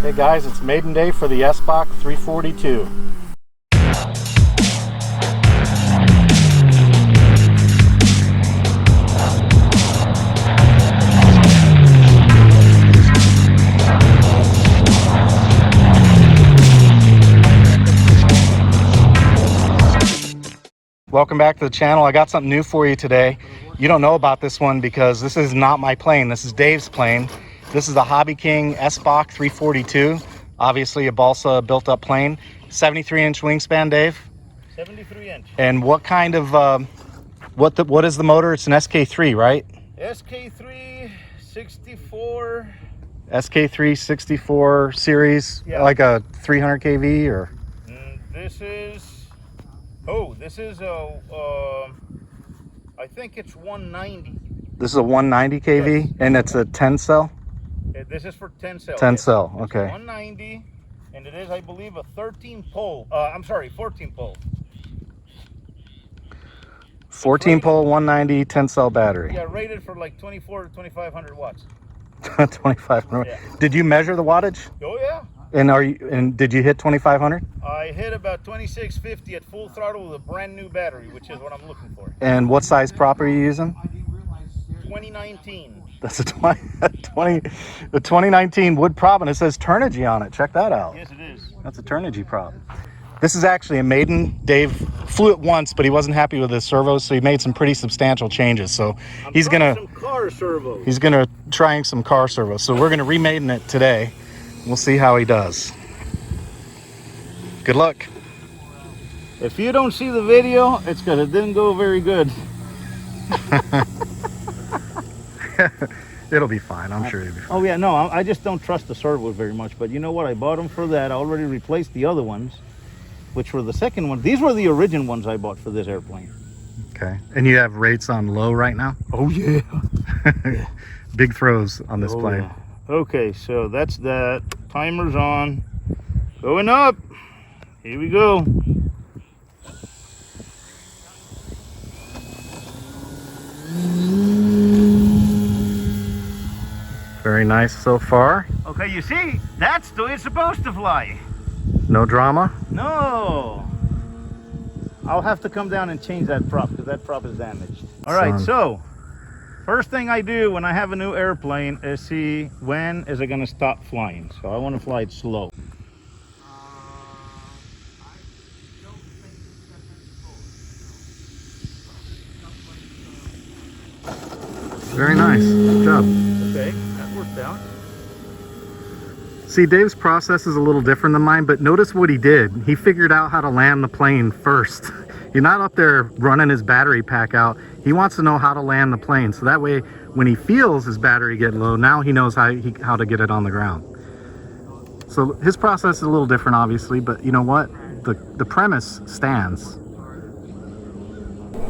Hey guys, it's maiden day for the Sbach 342. Welcome back to the channel. I got something new for you today. You don't know about this one because this is not my plane. This is Dave's plane. This is the HobbyKing Sbach 342. Obviously a balsa built up plane. 73-inch wingspan, Dave? 73 inch. And what kind of, what is the motor? It's an SK3, right? SK3 64. SK3 64 series, yeah. Like a 300 kV or? This is I think it's 190. This is a 190 kV, yes. And it's a 10 cell? This is for 10 cell. 10 yes. cell, It's okay. 190, and it is, I believe, a 13 pole. I'm sorry, 14 pole. 14 pole, 190, 10 cell battery. Yeah, rated for like 24 to 2,500 watts. 2,500. Yeah. Did you measure the wattage? Oh yeah. And did you hit 2,500? I hit about 2,650 at full throttle with a brand new battery, which is what I'm looking for. And what size prop are you using? 2019. That's a 2019 wood prop, and it says Turnigy on it. Check that out. Yes, it is. That's a Turnigy prop. This is actually a maiden. Dave flew it once, but he wasn't happy with his servos, so he made some pretty substantial changes. So he's gonna some car servos. He's gonna trying some car servos. So we're gonna re-maiden it today. We'll see how he does. Good luck. If you don't see the video, it's because it didn't go very good. It'll be fine. I'm sure it'll be fine. Oh yeah, no, I just don't trust the servos very much. But you know what? I bought them for that. I already replaced the other ones, which were the second one. These were the original ones I bought for this airplane. Okay. And you have rates on low right now? Oh yeah. Yeah. Big throws on this plane. Yeah. Okay, so that's that. Timer's on. Going up. Here we go. Very nice so far. Okay, you see, that's the way it's supposed to fly. No drama? No. I'll have to come down and change that prop because that prop is damaged. All right, so first thing I do when I have a new airplane is see when is it going to stop flying. So I want to fly it slow. Very nice. Good job. Okay, that worked out. See, Dave's process is a little different than mine, but notice what he did. He figured out how to land the plane first. You're not up there running his battery pack out. He wants to know how to land the plane. So that way, when he feels his battery get low, now he knows how to get it on the ground. So his process is a little different, obviously, but you know what? The premise stands.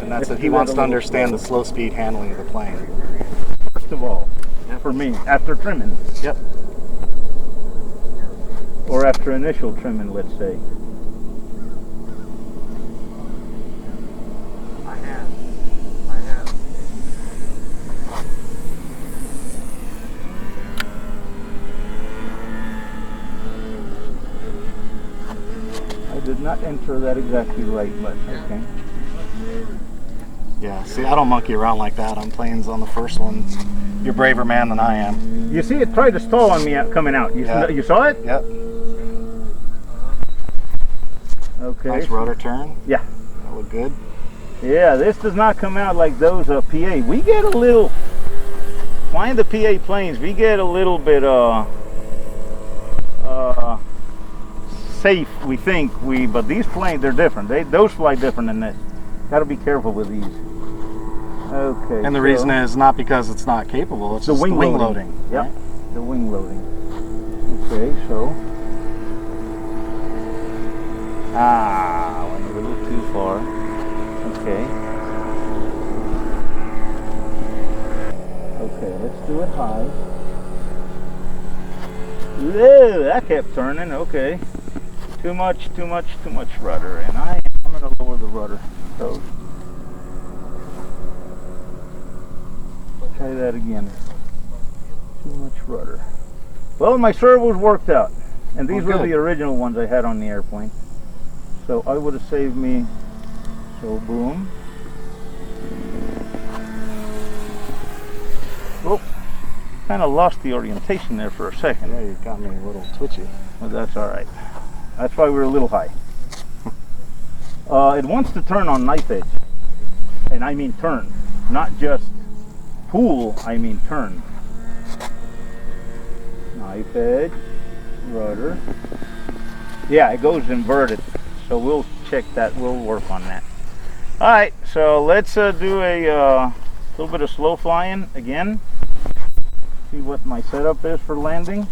And that's that he wants to understand the slow speed handling of the plane. First of all, for me, after trimming. Yep. Or after initial trimming, let's say. I have. I did not enter that exactly right, but okay. Yeah, see, I don't monkey around like that on planes on the first one. You're a braver man than I am. You see, it tried to stall on me coming out. You saw it? Yep. Okay. Nice rudder turn. Yeah. That looked good. Yeah, this does not come out like those PA. We get a little, flying the PA planes, we get a little bit safe, we think. But these planes, they're different. Those fly different than this. Got to be careful with these. Okay. And the reason is not because it's not capable, it's the just wing the wing loading. loading. Yep, right? the wing loading. Okay, so. Went a little too far. Okay. Okay, let's do it high. Whoa, that kept turning. Okay. Too much rudder, and I'm gonna lower the rudder. So try that again. Too much rudder. Well, my servos worked out. And these were the original ones I had on the airplane. So I would have saved me, so boom. Oh, kind of lost the orientation there for a second. Yeah, you got me a little twitchy. But that's all right. That's why we're a little high. It wants to turn on knife edge. And I mean turn, not just pull, I mean turn. Knife edge, rudder. Yeah, it goes inverted. So we'll check that, we'll work on that. All right, so let's do a little bit of slow flying again. See what my setup is for landing.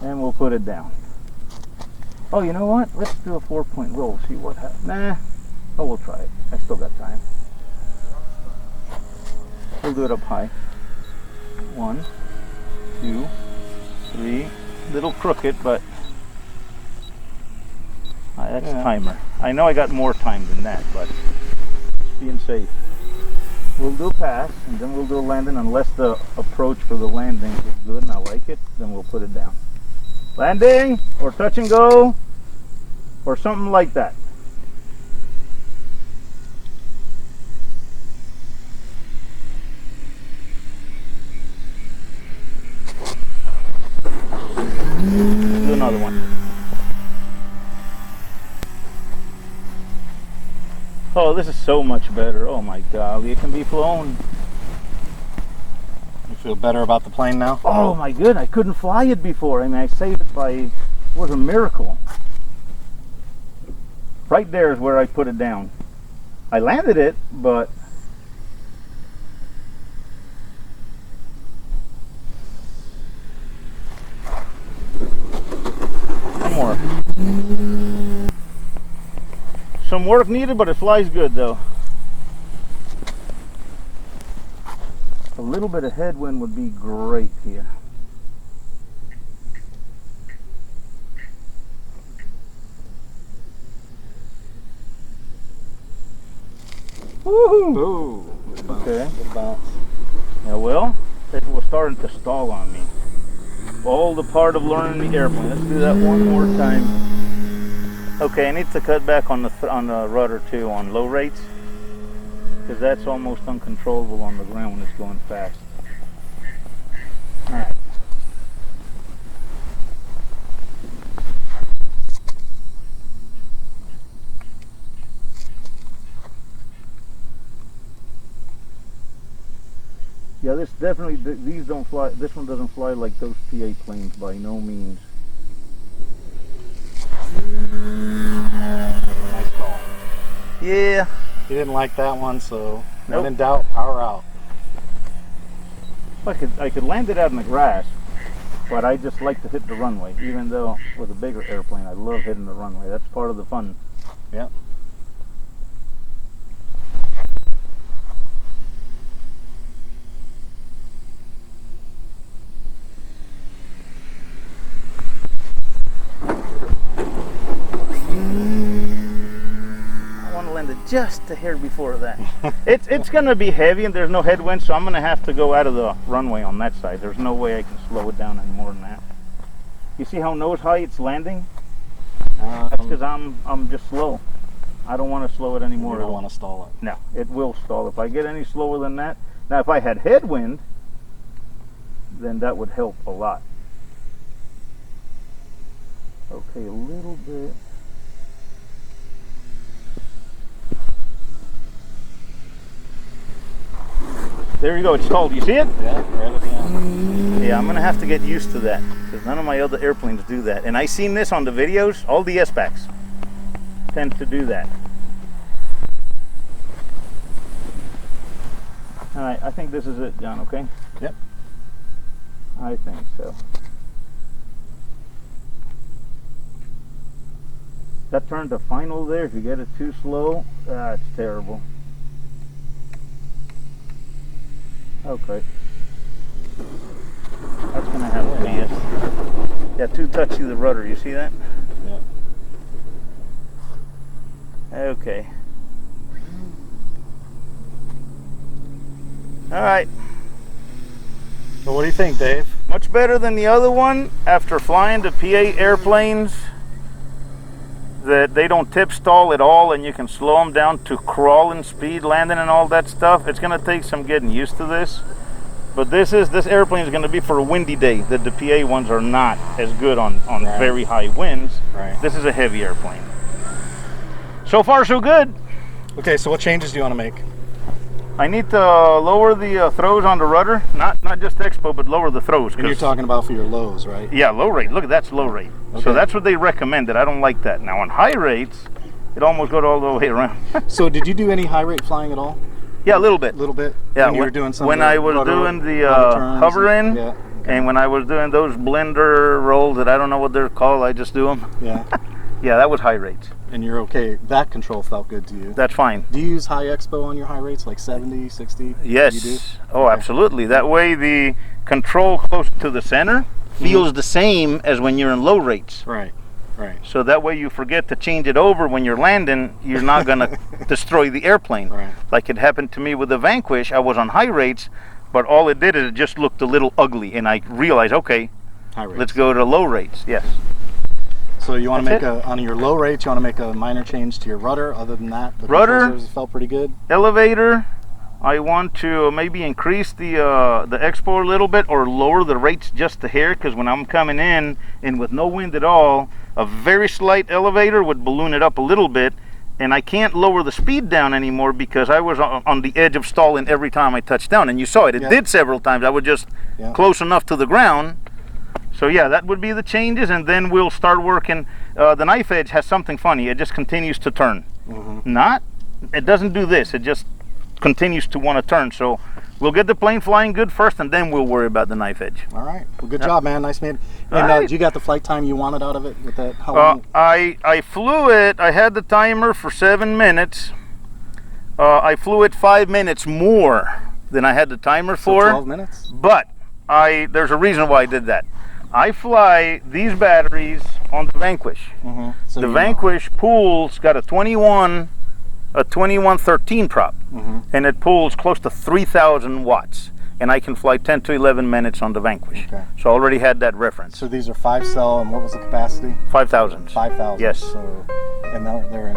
And we'll put it down. Oh, you know what? Let's do a 4-point roll, see what happens. Nah, oh, we'll try it. I still got time. We'll do it up high. 1, 2, 3. Little crooked, but that's timer. I know I got more time than that, but being safe. We'll do a pass, and then we'll do a landing, unless the approach for the landing is good and I like it, then we'll put it down. Landing, or touch and go, or something like that. Do another one. Oh, this is so much better. Oh my God, it can be flown. You feel better about the plane now? Oh my goodness, I couldn't fly it before. I mean, I saved it by, it was a miracle. Right there is where I put it down. I landed it, but more. Some work needed, but it flies good though. A little bit of headwind would be great here. Woohoo! Ooh, Okay. Good bounce. Yeah, well, it was starting to stall on me. All the part of learning the airplane. Let's do that one more time. Okay, I need to cut back on the rudder too on low rates, because that's almost uncontrollable on the ground when it's going fast. All right. Yeah, this definitely, these don't fly, this one doesn't fly like those PA planes by no means. Nice call. Yeah. He didn't like that one, so Nope. when in doubt, power out. I could land it out in the grass, but I just like to hit the runway, even though with a bigger airplane, I love hitting the runway. That's part of the fun. Yep. Just a hair before that. It's going to be heavy and there's no headwind, so I'm going to have to go out of the runway on that side. There's no way I can slow it down any more than that. You see how nose high it's landing? That's because I'm just slow. I don't want to slow it anymore. You don't want to stall it. No, it will stall. If I get any slower than that, now if I had headwind, then that would help a lot. Okay, a little bit. There you go, it's stalled. You see it? Yeah, right at the end. Yeah, I'm going to have to get used to that, because none of my other airplanes do that. And I seen this on the videos. All the Sbachs tend to do that. All right, I think this is it, John, okay? Yep. I think so. That turned to final there. If you get it too slow, it's terrible. Okay. That's gonna have to be it. Yeah, too touchy the rudder, you see that? Yep. Okay. Alright. So what do you think, Dave? Much better than the other one. After flying the PA airplanes, that they don't tip stall at all, and you can slow them down to crawling speed, landing and all that stuff. It's gonna take some getting used to this. But this airplane is gonna be for a windy day. The PA ones are not as good on Right. very high winds. Right. This is a heavy airplane. So far, so good. Okay, so what changes do you want to make? I need to lower the throws on the rudder, not just expo, but lower the throws. And you're talking about for your lows, right? Yeah, low rate. Look, that's low rate. Okay. So that's what they recommended. I don't like that. Now on high rates, it almost goes all the way around. So did you do any high rate flying at all? Yeah, a little bit. A little bit? Yeah, when you were doing some when of the I was rudder- doing the rudder turns hovering, and- yeah. and when I was doing those blender rolls that I don't know what they're called, I just do them. Yeah. Yeah, that was high rates. And you're okay. That control felt good to you. That's fine. Do you use high expo on your high rates, like 70, 60? Yes. You do? Oh, Okay. absolutely. That way the control close to the center feels the same as when you're in low rates. Right, right. So that way you forget to change it over when you're landing, you're not going to destroy the airplane. Right. Like it happened to me with the Vanquish. I was on high rates, but all it did is it just looked a little ugly, and I realized, okay, High rates. let's go to low rates. Yes. So you want to make That's on your low rates, you want to make a minor change to your rudder. Other than that, the Rudder? controls felt pretty good. Elevator, I want to maybe increase the expo a little bit or lower the rates just a hair, because when I'm coming in and with no wind at all, a very slight elevator would balloon it up a little bit, and I can't lower the speed down anymore because I was on the edge of stalling every time I touched down, and you saw it. It Yeah. did several times. I was just Yeah. close enough to the ground. So yeah, that would be the changes, and then we'll start working. The knife edge has something funny. It just continues to turn. It doesn't do this. It just continues to want to turn. So we'll get the plane flying good first, and then we'll worry about the knife edge. All right. Well, good Yeah. job, man. Nice made. All And right. you got the flight time you wanted out of it with that? How long? I flew it. I had the timer for 7 minutes. I flew it 5 minutes more than I had the timer So for. 12 minutes? But there's a reason why I did that. I fly these batteries on the Vanquish. So The you Vanquish pulls got a 2113 prop, and it pulls close to 3,000 watts. And I can fly 10 to 11 minutes on the Vanquish. Okay. So I already had that reference. So these are 5-cell, and what was the capacity? 5,000. 5,000. Yes. So, and they're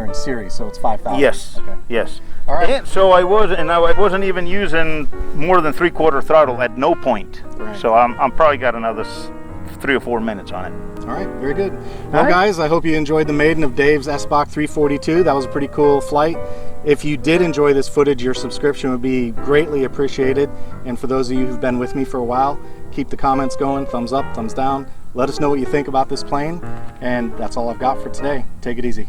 in series, so it's 5,000. Yes. Okay. Yes. All right. And so I wasn't even using more than 3/4 throttle at no point. Right. So I'm probably got another 3 or 4 minutes on it. All right, very good. Well, All right. guys, I hope you enjoyed the maiden of Dave's Sbach 342. That was a pretty cool flight. If you did enjoy this footage, your subscription would be greatly appreciated. And for those of you who've been with me for a while, keep the comments going, thumbs up, thumbs down. Let us know what you think about this plane. And that's all I've got for today. Take it easy.